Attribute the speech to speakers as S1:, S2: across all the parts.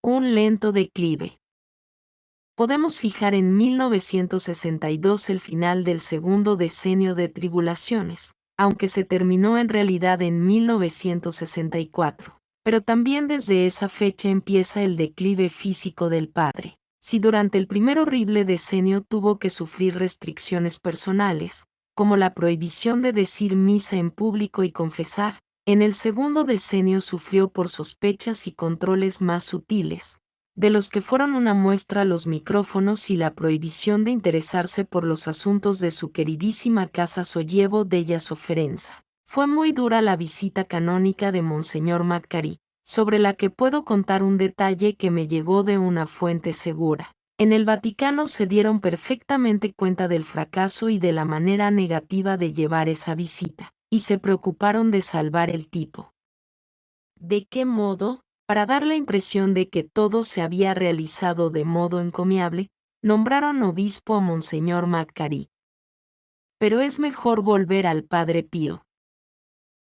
S1: Un lento declive. Podemos fijar en 1962 el final del segundo decenio de tribulaciones, aunque se terminó en realidad en 1964. Pero también desde esa fecha empieza el declive físico del padre. Si durante el primer horrible decenio tuvo que sufrir restricciones personales, como la prohibición de decir misa en público y confesar, en el segundo decenio sufrió por sospechas y controles más sutiles, de los que fueron una muestra los micrófonos y la prohibición de interesarse por los asuntos de su queridísima casa Soyevo della Sofferenza. Fue muy dura la visita canónica de Monseñor Macari, sobre la que puedo contar un detalle que me llegó de una fuente segura. En el Vaticano se dieron perfectamente cuenta del fracaso y de la manera negativa de llevar esa visita, y se preocuparon de salvar el tipo. ¿De qué modo? Para dar la impresión de que todo se había realizado de modo encomiable, nombraron obispo a Monseñor Macari. Pero es mejor volver al Padre Pío.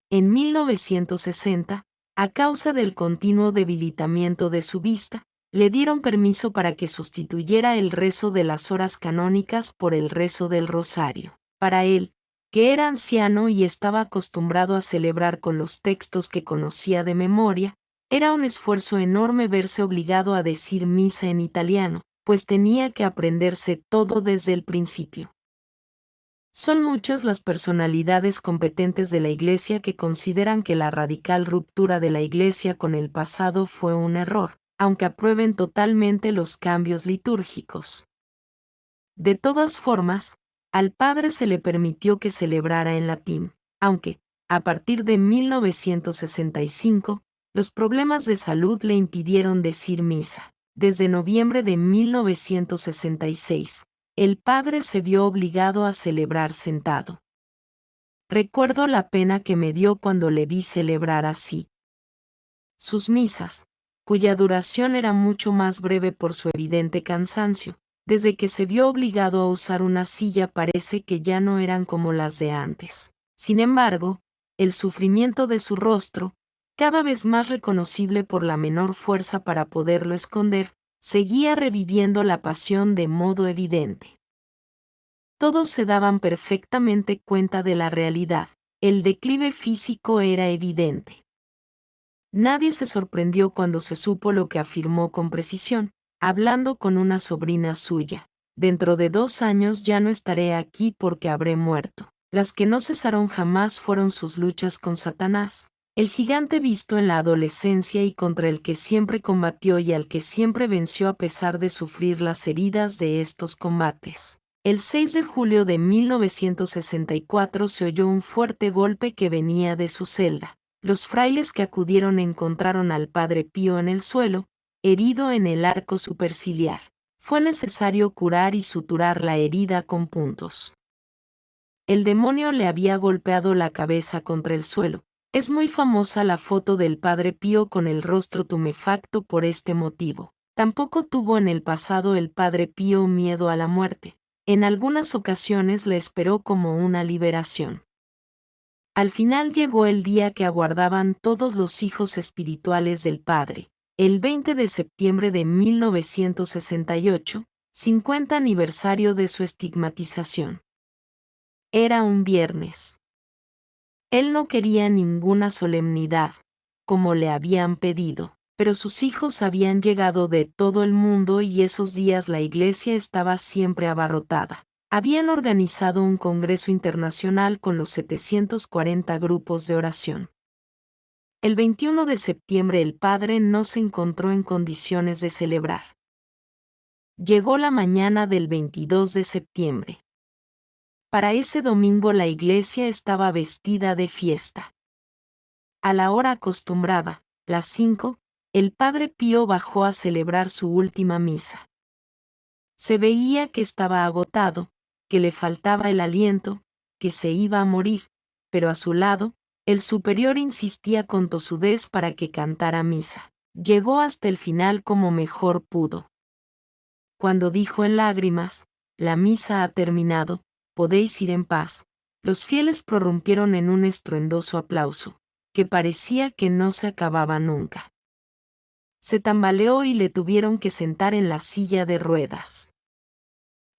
S1: En 1960, a causa del continuo debilitamiento de su vista, le dieron permiso para que sustituyera el rezo de las horas canónicas por el rezo del rosario. Para él, que era anciano y estaba acostumbrado a celebrar con los textos que conocía de memoria, era un esfuerzo enorme verse obligado a decir misa en italiano, pues tenía que aprenderse todo desde el principio. Son muchas las personalidades competentes de la Iglesia que consideran que la radical ruptura de la Iglesia con el pasado fue un error, aunque aprueben totalmente los cambios litúrgicos. De todas formas, al padre se le permitió que celebrara en latín, aunque, a partir de 1965, los problemas de salud le impidieron decir misa. Desde noviembre de 1966, el padre se vio obligado a celebrar sentado. Recuerdo la pena que me dio cuando le vi celebrar así. Sus misas, cuya duración era mucho más breve por su evidente cansancio, desde que se vio obligado a usar una silla parece que ya no eran como las de antes. Sin embargo, el sufrimiento de su rostro, cada vez más reconocible por la menor fuerza para poderlo esconder, seguía reviviendo la pasión de modo evidente. Todos se daban perfectamente cuenta de la realidad. El declive físico era evidente. Nadie se sorprendió cuando se supo lo que afirmó con precisión, hablando con una sobrina suya. Dentro de 2 años ya no estaré aquí porque habré muerto. Las que no cesaron jamás fueron sus luchas con Satanás, el gigante visto en la adolescencia y contra el que siempre combatió y al que siempre venció a pesar de sufrir las heridas de estos combates. El 6 de julio de 1964 se oyó un fuerte golpe que venía de su celda. Los frailes que acudieron encontraron al Padre Pío en el suelo, herido en el arco superciliar. Fue necesario curar y suturar la herida con puntos. El demonio le había golpeado la cabeza contra el suelo. Es muy famosa la foto del Padre Pío con el rostro tumefacto por este motivo. Tampoco tuvo en el pasado el Padre Pío miedo a la muerte. En algunas ocasiones le esperó como una liberación. Al final llegó el día que aguardaban todos los hijos espirituales del Padre, el 20 de septiembre de 1968, 50 aniversario de su estigmatización. Era un viernes. Él no quería ninguna solemnidad, como le habían pedido, pero sus hijos habían llegado de todo el mundo y esos días la iglesia estaba siempre abarrotada. Habían organizado un congreso internacional con los 740 grupos de oración. El 21 de septiembre el padre no se encontró en condiciones de celebrar. Llegó la mañana del 22 de septiembre. Para ese domingo la iglesia estaba vestida de fiesta. A la hora acostumbrada, las 5, el Padre Pío bajó a celebrar su última misa. Se veía que estaba agotado, que le faltaba el aliento, que se iba a morir, pero a su lado, el superior insistía con tosudez para que cantara misa. Llegó hasta el final como mejor pudo. Cuando dijo en lágrimas, la misa ha terminado, podéis ir en paz, los fieles prorrumpieron en un estruendoso aplauso, que parecía que no se acababa nunca. Se tambaleó y le tuvieron que sentar en la silla de ruedas.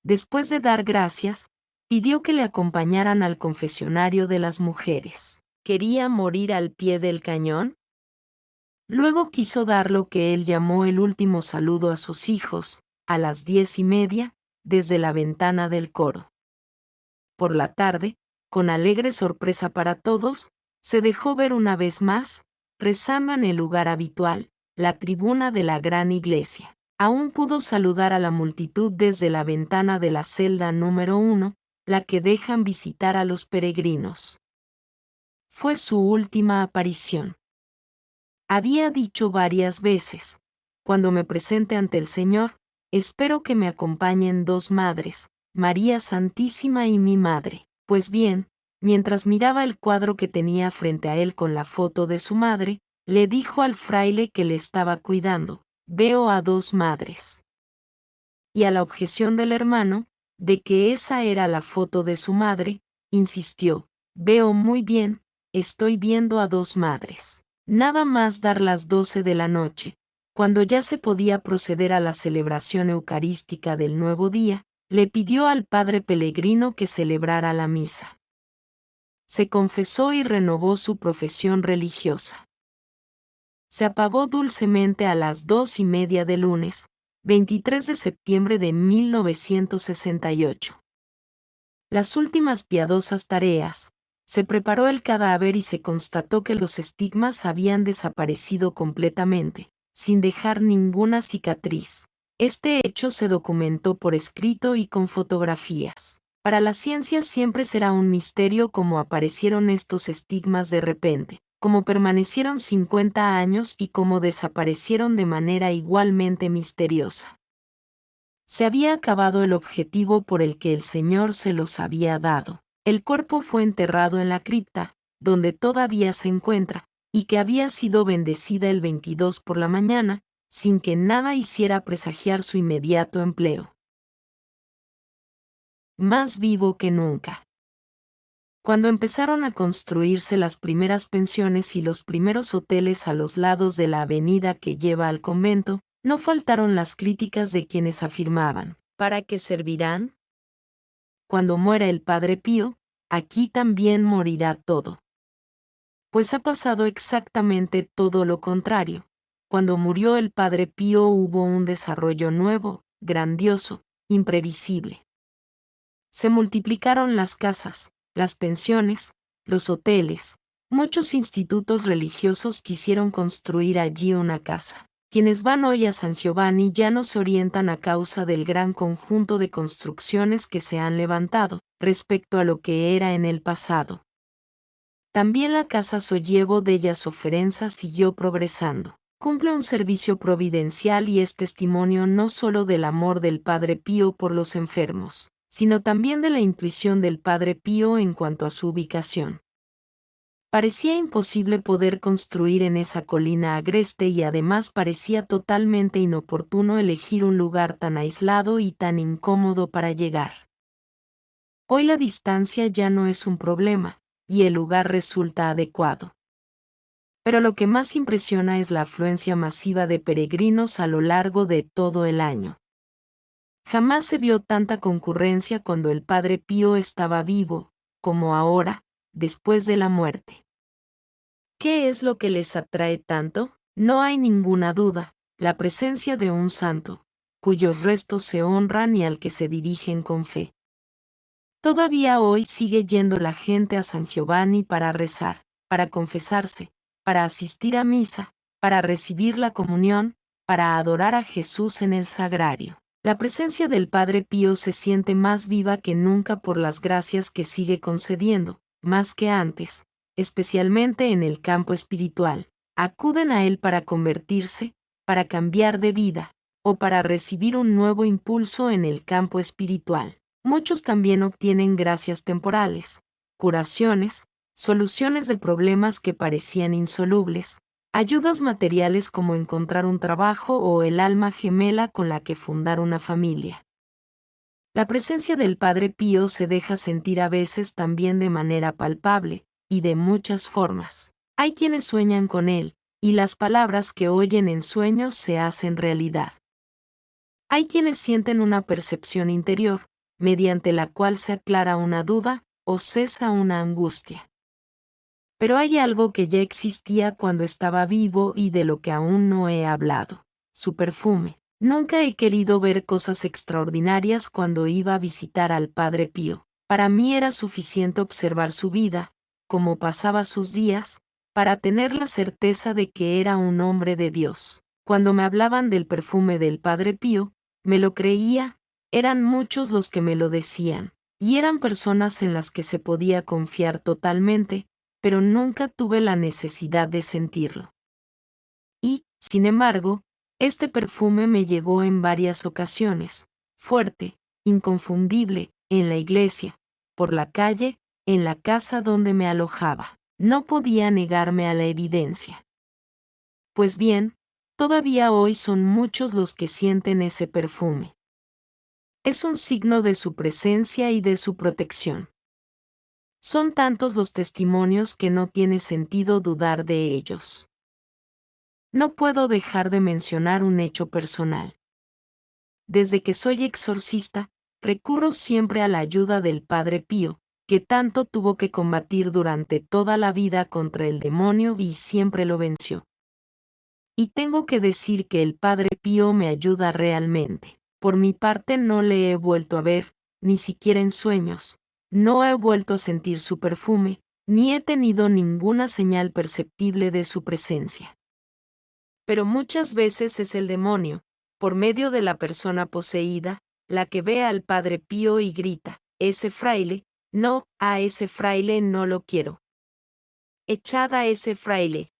S1: Después de dar gracias, pidió que le acompañaran al confesionario de las mujeres. ¿Quería morir al pie del cañón? Luego quiso dar lo que él llamó el último saludo a sus hijos, a las 10:30, desde la ventana del coro. Por la tarde, con alegre sorpresa para todos, se dejó ver una vez más, rezando en el lugar habitual, la tribuna de la gran iglesia. Aún pudo saludar a la multitud desde la ventana de la celda número 1, la que dejan visitar a los peregrinos. Fue su última aparición. Había dicho varias veces: cuando me presente ante el Señor, espero que me acompañen dos madres, María Santísima y mi madre. Pues bien, mientras miraba el cuadro que tenía frente a él con la foto de su madre, le dijo al fraile que le estaba cuidando: veo a dos madres. Y a la objeción del hermano, de que esa era la foto de su madre, insistió: veo muy bien, estoy viendo a dos madres. Nada más dar las 12 de la noche, cuando ya se podía proceder a la celebración eucarística del nuevo día, le pidió al padre Pellegrino que celebrara la misa. Se confesó y renovó su profesión religiosa. Se apagó dulcemente a las 2:30 del lunes, 23 de septiembre de 1968. Las últimas piadosas tareas. Se preparó el cadáver y se constató que los estigmas habían desaparecido completamente, sin dejar ninguna cicatriz. Este hecho se documentó por escrito y con fotografías. Para la ciencia siempre será un misterio cómo aparecieron estos estigmas de repente, cómo permanecieron 50 años y cómo desaparecieron de manera igualmente misteriosa. Se había acabado el objetivo por el que el Señor se los había dado. El cuerpo fue enterrado en la cripta, donde todavía se encuentra, y que había sido bendecida el 22 por la mañana, sin que nada hiciera presagiar su inmediato empleo. Más vivo que nunca. Cuando empezaron a construirse las primeras pensiones y los primeros hoteles a los lados de la avenida que lleva al convento, no faltaron las críticas de quienes afirmaban: ¿para qué servirán? Cuando muera el Padre Pío, aquí también morirá todo. Pues ha pasado exactamente todo lo contrario. Cuando murió el Padre Pío hubo un desarrollo nuevo, grandioso, imprevisible. Se multiplicaron las casas, las pensiones, los hoteles. Muchos institutos religiosos quisieron construir allí una casa. Quienes van hoy a San Giovanni ya no se orientan a causa del gran conjunto de construcciones que se han levantado, respecto a lo que era en el pasado. También la casa Sollievo della Sofferenza siguió progresando. Cumple un servicio providencial y es testimonio no solo del amor del Padre Pío por los enfermos, sino también de la intuición del Padre Pío en cuanto a su ubicación. Parecía imposible poder construir en esa colina agreste y además parecía totalmente inoportuno elegir un lugar tan aislado y tan incómodo para llegar. Hoy la distancia ya no es un problema, y el lugar resulta adecuado. Pero lo que más impresiona es la afluencia masiva de peregrinos a lo largo de todo el año. Jamás se vio tanta concurrencia cuando el Padre Pío estaba vivo, como ahora, después de la muerte. ¿Qué es lo que les atrae tanto? No hay ninguna duda, la presencia de un santo, cuyos restos se honran y al que se dirigen con fe. Todavía hoy sigue yendo la gente a San Giovanni para rezar, para confesarse, para asistir a misa, para recibir la comunión, para adorar a Jesús en el sagrario. La presencia del Padre Pío se siente más viva que nunca por las gracias que sigue concediendo, más que antes, especialmente en el campo espiritual. Acuden a él para convertirse, para cambiar de vida, o para recibir un nuevo impulso en el campo espiritual. Muchos también obtienen gracias temporales, curaciones, soluciones de problemas que parecían insolubles, ayudas materiales como encontrar un trabajo o el alma gemela con la que fundar una familia. La presencia del Padre Pío se deja sentir a veces también de manera palpable, y de muchas formas. Hay quienes sueñan con él, y las palabras que oyen en sueños se hacen realidad. Hay quienes sienten una percepción interior, mediante la cual se aclara una duda o cesa una angustia. Pero hay algo que ya existía cuando estaba vivo y de lo que aún no he hablado: su perfume. Nunca he querido ver cosas extraordinarias cuando iba a visitar al Padre Pío. Para mí era suficiente observar su vida, cómo pasaba sus días, para tener la certeza de que era un hombre de Dios. Cuando me hablaban del perfume del Padre Pío, me lo creía, eran muchos los que me lo decían, y eran personas en las que se podía confiar totalmente, pero nunca tuve la necesidad de sentirlo. Y, sin embargo, este perfume me llegó en varias ocasiones, fuerte, inconfundible, en la iglesia, por la calle, en la casa donde me alojaba. No podía negarme a la evidencia. Pues bien, todavía hoy son muchos los que sienten ese perfume. Es un signo de su presencia y de su protección. Son tantos los testimonios que no tiene sentido dudar de ellos. No puedo dejar de mencionar un hecho personal. Desde que soy exorcista, recurro siempre a la ayuda del Padre Pío, que tanto tuvo que combatir durante toda la vida contra el demonio y siempre lo venció. Y tengo que decir que el Padre Pío me ayuda realmente. Por mi parte no le he vuelto a ver, ni siquiera en sueños. No he vuelto a sentir su perfume, ni he tenido ninguna señal perceptible de su presencia. Pero muchas veces es el demonio, por medio de la persona poseída, la que ve al Padre Pío y grita: ese fraile, no, a ese fraile no lo quiero. Echad a ese fraile.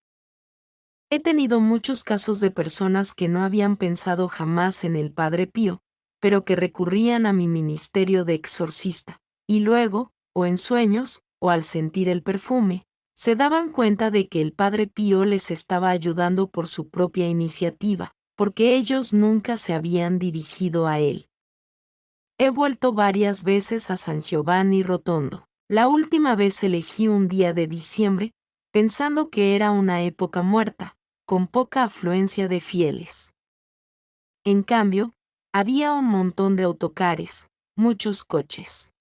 S1: He tenido muchos casos de personas que no habían pensado jamás en el Padre Pío, pero que recurrían a mi ministerio de exorcista, y luego, o en sueños, o al sentir el perfume, se daban cuenta de que el Padre Pío les estaba ayudando por su propia iniciativa, porque ellos nunca se habían dirigido a él. He vuelto varias veces a San Giovanni Rotondo. La última vez elegí un día de diciembre, pensando que era una época muerta, con poca afluencia de fieles. En cambio, había un montón de autocares, muchos coches.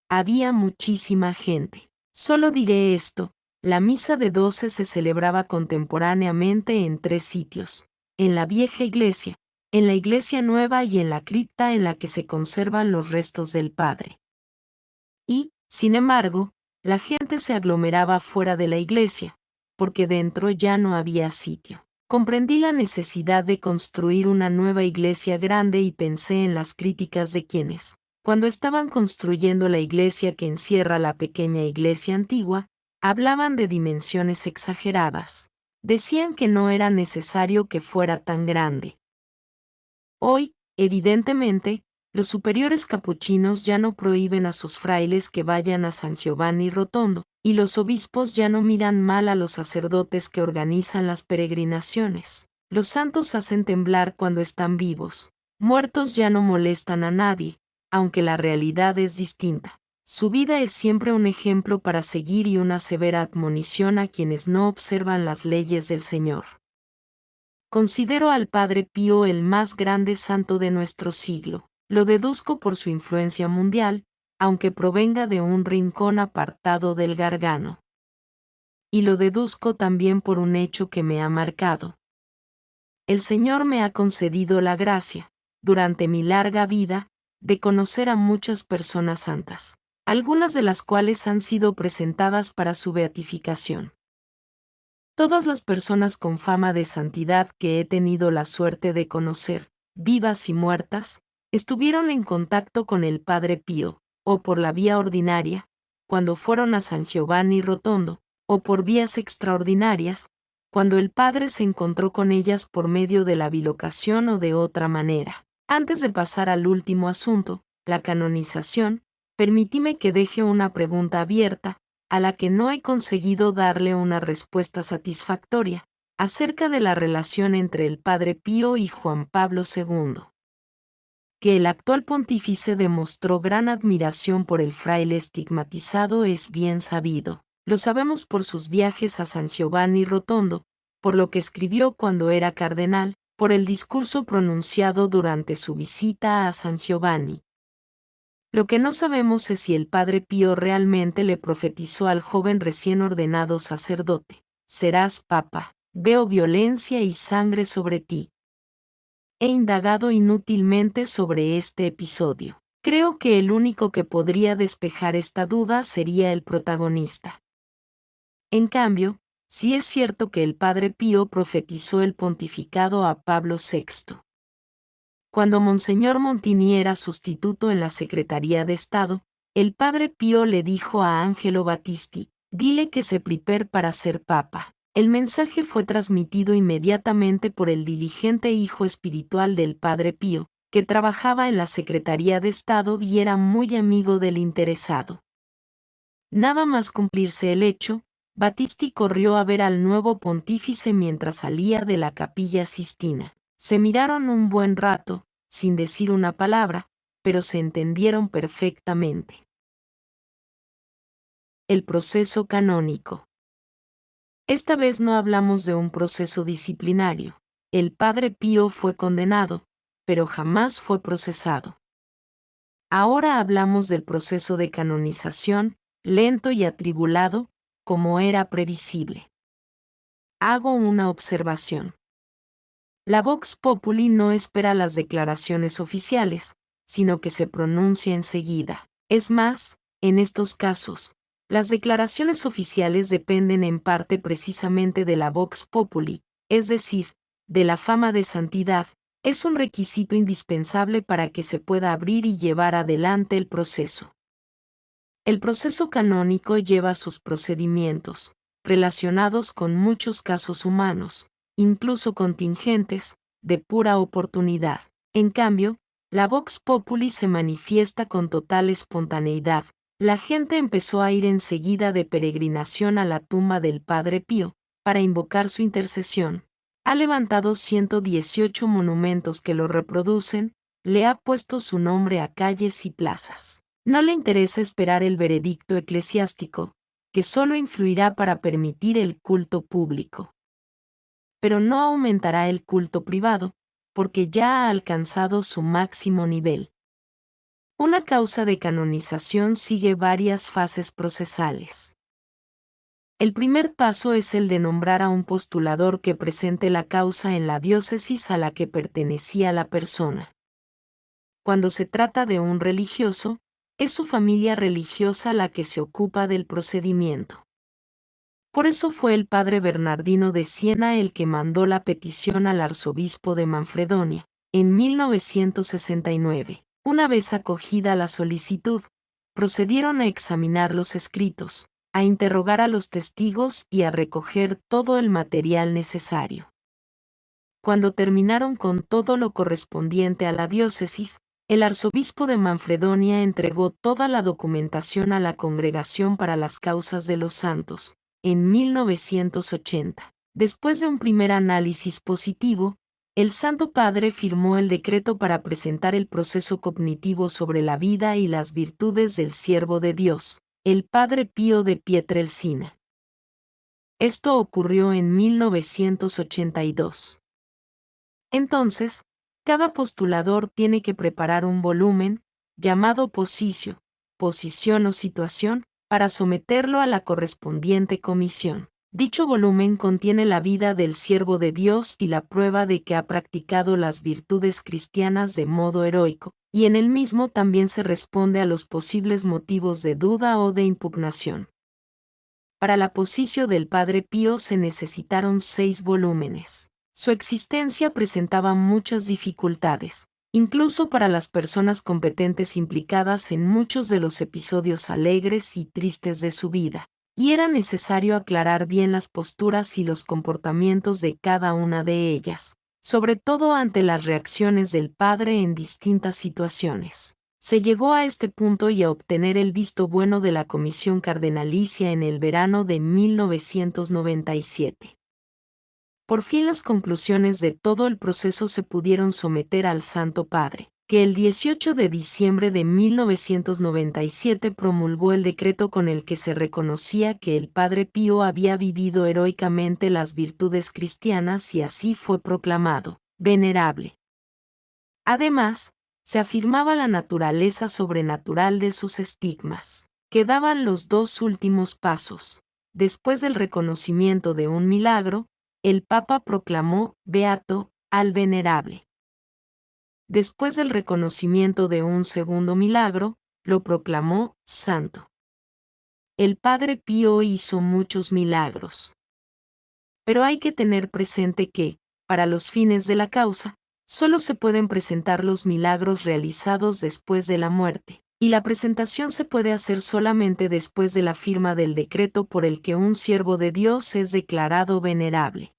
S1: Había muchísima gente. Solo diré esto: la misa de 12 se celebraba contemporáneamente en 3 sitios: en la vieja iglesia, en la iglesia nueva y en la cripta en la que se conservan los restos del Padre. Y, sin embargo, la gente se aglomeraba fuera de la iglesia, porque dentro ya no había sitio. Comprendí la necesidad de construir una nueva iglesia grande y pensé en las críticas de quienes, cuando estaban construyendo la iglesia que encierra la pequeña iglesia antigua, hablaban de dimensiones exageradas. Decían que no era necesario que fuera tan grande. Hoy, evidentemente, los superiores capuchinos ya no prohíben a sus frailes que vayan a San Giovanni Rotondo, y los obispos ya no miran mal a los sacerdotes que organizan las peregrinaciones. Los santos hacen temblar cuando están vivos. Muertos ya no molestan a nadie, aunque la realidad es distinta. Su vida es siempre un ejemplo para seguir y una severa admonición a quienes no observan las leyes del Señor. Considero al Padre Pío el más grande santo de nuestro siglo. Lo deduzco por su influencia mundial, aunque provenga de un rincón apartado del Gargano. Y lo deduzco también por un hecho que me ha marcado. El Señor me ha concedido la gracia, durante mi larga vida, de conocer a muchas personas santas, algunas de las cuales han sido presentadas para su beatificación. Todas las personas con fama de santidad que he tenido la suerte de conocer, vivas y muertas, estuvieron en contacto con el Padre Pío, o por la vía ordinaria, cuando fueron a San Giovanni Rotondo, o por vías extraordinarias, cuando el Padre se encontró con ellas por medio de la bilocación o de otra manera. Antes de pasar al último asunto, la canonización, permitime que deje una pregunta abierta, a la que no he conseguido darle una respuesta satisfactoria, acerca de la relación entre el Padre Pío y Juan Pablo II. Que el actual pontífice demostró gran admiración por el fraile estigmatizado es bien sabido. Lo sabemos por sus viajes a San Giovanni Rotondo, por lo que escribió cuando era cardenal, por el discurso pronunciado durante su visita a San Giovanni. Lo que no sabemos es si el Padre Pío realmente le profetizó al joven recién ordenado sacerdote: serás papa, veo violencia y sangre sobre ti. He indagado inútilmente sobre este episodio. Creo que el único que podría despejar esta duda sería el protagonista. En cambio, sí es cierto que el Padre Pío profetizó el pontificado a Pablo VI. Cuando Monseñor Montini era sustituto en la Secretaría de Estado, el Padre Pío le dijo a Angelo Battisti: dile que se prepare para ser papa. El mensaje fue transmitido inmediatamente por el diligente hijo espiritual del Padre Pío, que trabajaba en la Secretaría de Estado y era muy amigo del interesado. Nada más cumplirse el hecho, Battisti corrió a ver al nuevo pontífice mientras salía de la Capilla Sistina. Se miraron un buen rato, sin decir una palabra, pero se entendieron perfectamente. El proceso canónico. Esta vez no hablamos de un proceso disciplinario. El Padre Pío fue condenado, pero jamás fue procesado. Ahora hablamos del proceso de canonización, lento y atribulado, como era previsible. Hago una observación. La Vox Populi no espera las declaraciones oficiales, sino que se pronuncia enseguida. Es más, en estos casos, las declaraciones oficiales dependen en parte precisamente de la Vox Populi, es decir, de la fama de santidad. Es un requisito indispensable para que se pueda abrir y llevar adelante el proceso. El proceso canónico lleva sus procedimientos, relacionados con muchos casos humanos, incluso contingentes, de pura oportunidad. En cambio, la Vox Populi se manifiesta con total espontaneidad. La gente empezó a ir enseguida de peregrinación a la tumba del Padre Pío, para invocar su intercesión. Ha levantado 118 monumentos que lo reproducen, le ha puesto su nombre a calles y plazas. No le interesa esperar el veredicto eclesiástico, que solo influirá para permitir el culto público. Pero no aumentará el culto privado, porque ya ha alcanzado su máximo nivel. Una causa de canonización sigue varias fases procesales. El primer paso es el de nombrar a un postulador que presente la causa en la diócesis a la que pertenecía la persona. Cuando se trata de un religioso, es su familia religiosa la que se ocupa del procedimiento. Por eso fue el padre Bernardino de Siena el que mandó la petición al arzobispo de Manfredonia, en 1969. Una vez acogida la solicitud, procedieron a examinar los escritos, a interrogar a los testigos y a recoger todo el material necesario. Cuando terminaron con todo lo correspondiente a la diócesis, el arzobispo de Manfredonia entregó toda la documentación a la Congregación para las Causas de los Santos, en 1980. Después de un primer análisis positivo, el Santo Padre firmó el decreto para presentar el proceso cognitivo sobre la vida y las virtudes del siervo de Dios, el Padre Pío de Pietrelcina. Esto ocurrió en 1982. Entonces, cada postulador tiene que preparar un volumen, llamado posicio, posición o situación, para someterlo a la correspondiente comisión. Dicho volumen contiene la vida del siervo de Dios y la prueba de que ha practicado las virtudes cristianas de modo heroico, y en el mismo también se responde a los posibles motivos de duda o de impugnación. Para la posición del Padre Pío se necesitaron 6 volúmenes. Su existencia presentaba muchas dificultades, incluso para las personas competentes implicadas en muchos de los episodios alegres y tristes de su vida, y era necesario aclarar bien las posturas y los comportamientos de cada una de ellas, sobre todo ante las reacciones del padre en distintas situaciones. Se llegó a este punto y a obtener el visto bueno de la Comisión Cardenalicia en el verano de 1997. Por fin las conclusiones de todo el proceso se pudieron someter al Santo Padre. que el 18 de diciembre de 1997 promulgó el decreto con el que se reconocía que el Padre Pío había vivido heroicamente las virtudes cristianas y así fue proclamado venerable. Además, se afirmaba la naturaleza sobrenatural de sus estigmas. Quedaban los dos últimos pasos. Después del reconocimiento de un milagro, el Papa proclamó beato al venerable. Después del reconocimiento de un segundo milagro, lo proclamó santo. El Padre Pío hizo muchos milagros. Pero hay que tener presente que, para los fines de la causa, solo se pueden presentar los milagros realizados después de la muerte, y la presentación se puede hacer solamente después de la firma del decreto por el que un siervo de Dios es declarado venerable.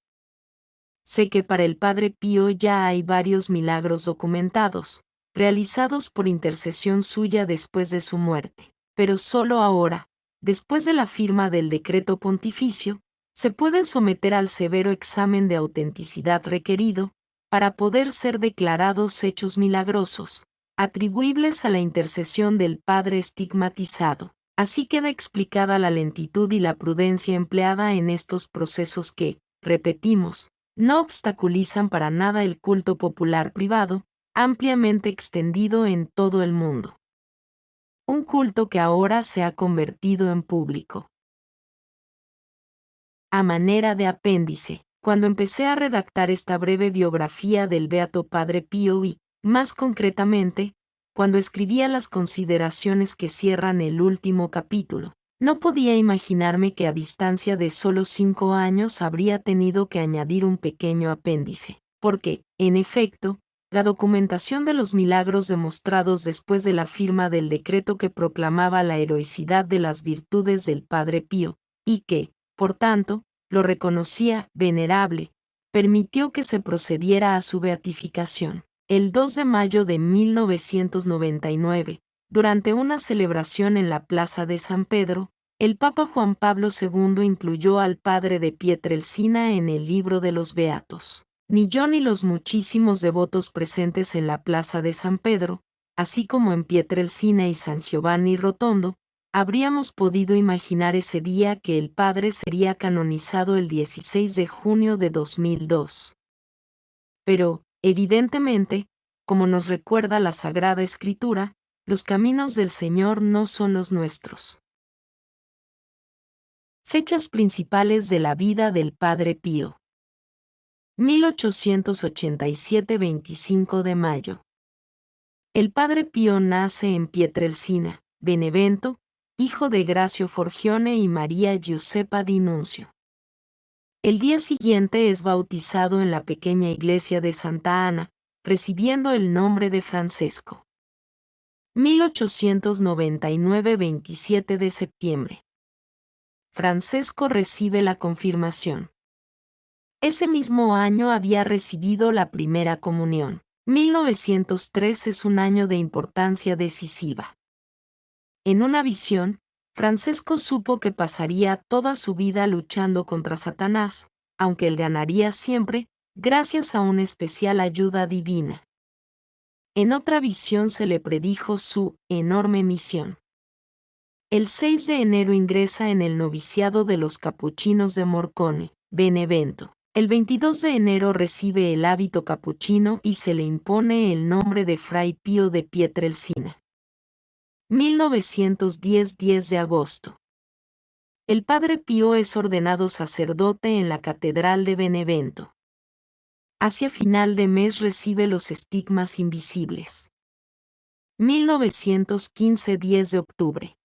S1: Sé que para el Padre Pío ya hay varios milagros documentados, realizados por intercesión suya después de su muerte, pero solo ahora, después de la firma del decreto pontificio, se pueden someter al severo examen de autenticidad requerido, para poder ser declarados hechos milagrosos, atribuibles a la intercesión del Padre estigmatizado. Así queda explicada la lentitud y la prudencia empleada en estos procesos que, repetimos, no obstaculizan para nada el culto popular privado, ampliamente extendido en todo el mundo. Un culto que ahora se ha convertido en público. A manera de apéndice, cuando empecé a redactar esta breve biografía del Beato Padre Pío y, más concretamente, cuando escribía las consideraciones que cierran el último capítulo, no podía imaginarme que a distancia de solo 5 años habría tenido que añadir un pequeño apéndice, porque, en efecto, la documentación de los milagros demostrados después de la firma del decreto que proclamaba la heroicidad de las virtudes del Padre Pío, y que, por tanto, lo reconocía venerable, permitió que se procediera a su beatificación. El 2 de mayo de 1999, durante una celebración en la Plaza de San Pedro, el Papa Juan Pablo II incluyó al padre de Pietrelcina en el libro de los Beatos. Ni yo ni los muchísimos devotos presentes en la Plaza de San Pedro, así como en Pietrelcina y San Giovanni Rotondo, habríamos podido imaginar ese día que el padre sería canonizado el 16 de junio de 2002. Pero, evidentemente, como nos recuerda la Sagrada Escritura, los caminos del Señor no son los nuestros. Fechas principales de la vida del Padre Pío. 1887 25 de mayo. El Padre Pío nace en Pietrelcina, Benevento, hijo de Gracio Forgione y María Giuseppa di Nunzio. El día siguiente es bautizado en la pequeña iglesia de Santa Ana, recibiendo el nombre de Francesco. 1899 27 de septiembre. Francesco recibe la confirmación. Ese mismo año había recibido la primera comunión. 1903 es un año de importancia decisiva. En una visión, Francesco supo que pasaría toda su vida luchando contra Satanás, aunque él ganaría siempre, gracias a una especial ayuda divina. En otra visión se le predijo su enorme misión. El 6 de enero ingresa en el noviciado de los capuchinos de Morcone, Benevento. El 22 de enero recibe el hábito capuchino y se le impone el nombre de Fray Pío de Pietrelcina. 1910 10 de agosto. El Padre Pío es ordenado sacerdote en la Catedral de Benevento. Hacia final de mes recibe los estigmas invisibles. 1915 10 de octubre.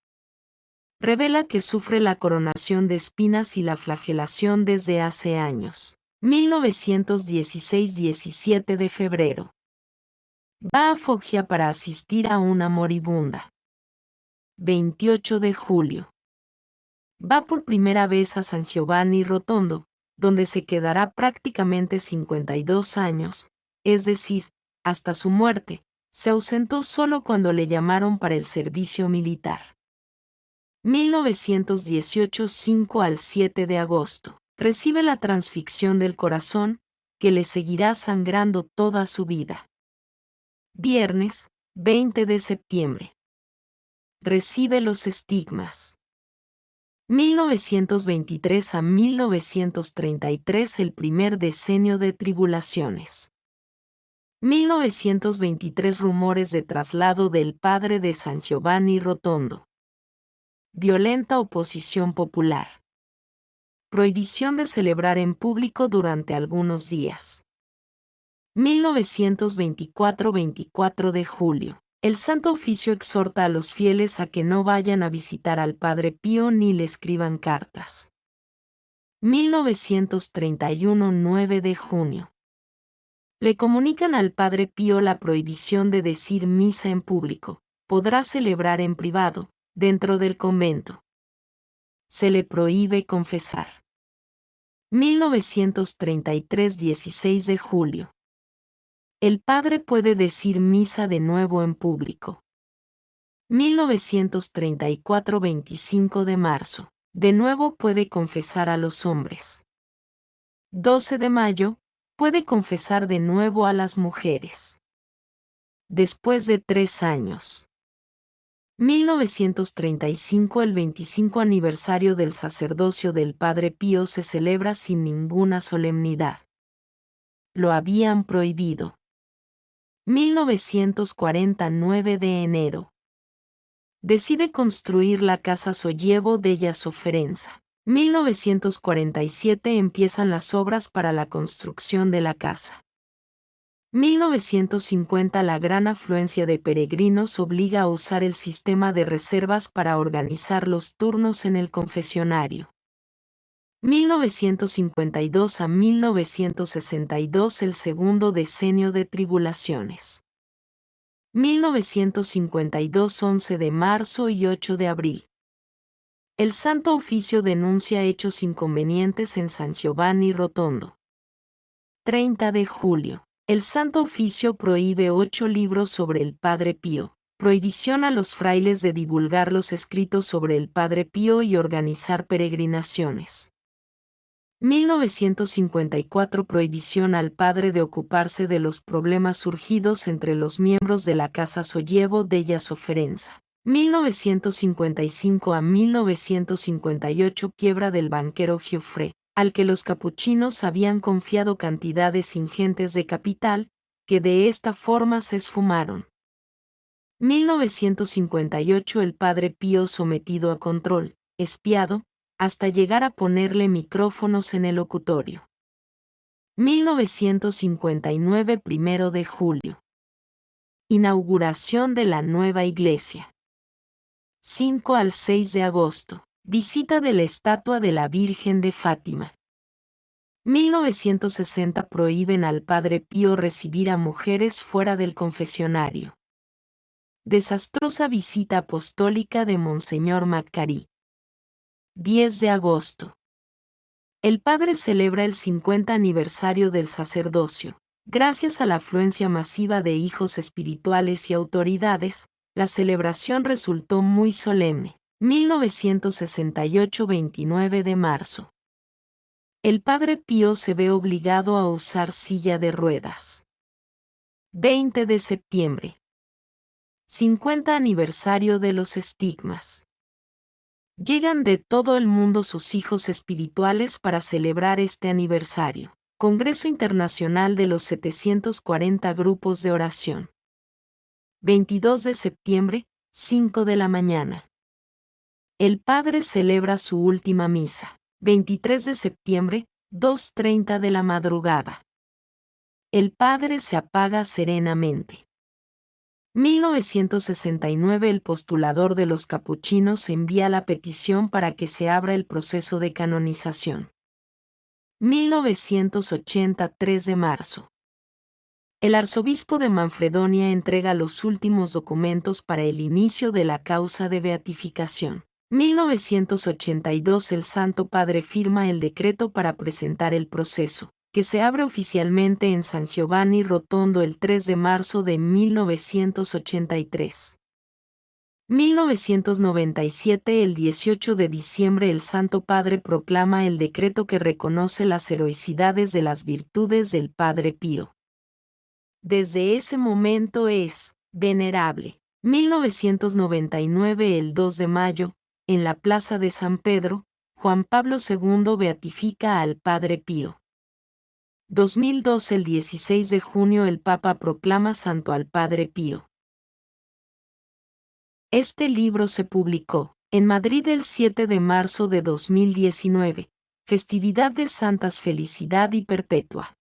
S1: Revela que sufre la coronación de espinas y la flagelación desde hace años. 1916 17 de febrero. Va a Foggia para asistir a una moribunda. 28 de julio. Va por primera vez a San Giovanni Rotondo, donde se quedará prácticamente 52 años, es decir, hasta su muerte. Se ausentó solo cuando le llamaron para el servicio militar. 1918 5 al 7 de agosto. Recibe la transfixión del corazón, que le seguirá sangrando toda su vida. Viernes, 20 de septiembre. Recibe los estigmas. 1923 a 1933 el primer decenio de tribulaciones. 1923 rumores de traslado del padre de San Giovanni Rotondo. Violenta oposición popular. Prohibición de celebrar en público durante algunos días. 1924-24 de julio. El Santo Oficio exhorta a los fieles a que no vayan a visitar al Padre Pío ni le escriban cartas. 1931-9 de junio. Le comunican al Padre Pío la prohibición de decir misa en público. Podrá celebrar en privado, dentro del convento. Se le prohíbe confesar. 1933-16 de julio. El padre puede decir misa de nuevo en público. 1934-25 de marzo. De nuevo puede confesar a los hombres. 12 de mayo. Puede confesar de nuevo a las mujeres. Después de 3 años. 1935 el 25 aniversario del sacerdocio del Padre Pío se celebra sin ninguna solemnidad. Lo habían prohibido. 1949 de enero. Decide construir la Casa Sollievo della Sofferenza. 1947 empiezan las obras para la construcción de la casa. 1950 la gran afluencia de peregrinos obliga a usar el sistema de reservas para organizar los turnos en el confesionario. 1952 a 1962 el segundo decenio de tribulaciones. 1952 11 de marzo y 8 de abril. El Santo Oficio denuncia hechos inconvenientes en San Giovanni Rotondo. 30 de julio. El Santo Oficio prohíbe 8 libros sobre el Padre Pío. Prohibición a los frailes de divulgar los escritos sobre el Padre Pío y organizar peregrinaciones. 1954 Prohibición al padre de ocuparse de los problemas surgidos entre los miembros de la Casa Sollievo della Sofferenza. 1955 a 1958 Quiebra del banquero Giuffre, al que los capuchinos habían confiado cantidades ingentes de capital, que de esta forma se esfumaron. 1958 El Padre Pío sometido a control, espiado, hasta llegar a ponerle micrófonos en el locutorio. 1959 1 de julio. Inauguración de la nueva iglesia. 5 al 6 de agosto. Visita de la estatua de la Virgen de Fátima. 1960 Prohíben al Padre Pío recibir a mujeres fuera del confesionario. Desastrosa visita apostólica de Monseñor Maccarí. 10 de agosto. El Padre celebra el 50 aniversario del sacerdocio. Gracias a la afluencia masiva de hijos espirituales y autoridades, la celebración resultó muy solemne. 1968 29 de marzo. El Padre Pío se ve obligado a usar silla de ruedas. 20 de septiembre. 50 aniversario de los estigmas. Llegan de todo el mundo sus hijos espirituales para celebrar este aniversario. Congreso Internacional de los 740 Grupos de Oración. 22 de septiembre, 5 de la mañana. El Padre celebra su última misa. 23 de septiembre, 2:30 de la madrugada. El Padre se apaga serenamente. 1969 El postulador de los capuchinos envía la petición para que se abra el proceso de canonización. 1983 de marzo. El arzobispo de Manfredonia entrega los últimos documentos para el inicio de la causa de beatificación. 1982 El Santo Padre firma el decreto para presentar el proceso, que se abre oficialmente en San Giovanni Rotondo el 3 de marzo de 1983. 1997 El 18 de diciembre el Santo Padre proclama el decreto que reconoce las heroicidades de las virtudes del Padre Pío. Desde ese momento es venerable. 1999 el 2 de mayo, en la Plaza de San Pedro, Juan Pablo II beatifica al Padre Pío. 2002 el 16 de junio el Papa proclama santo al Padre Pío. Este libro se publicó en Madrid el 7 de marzo de 2019, festividad de Santas Felicidad y Perpetua.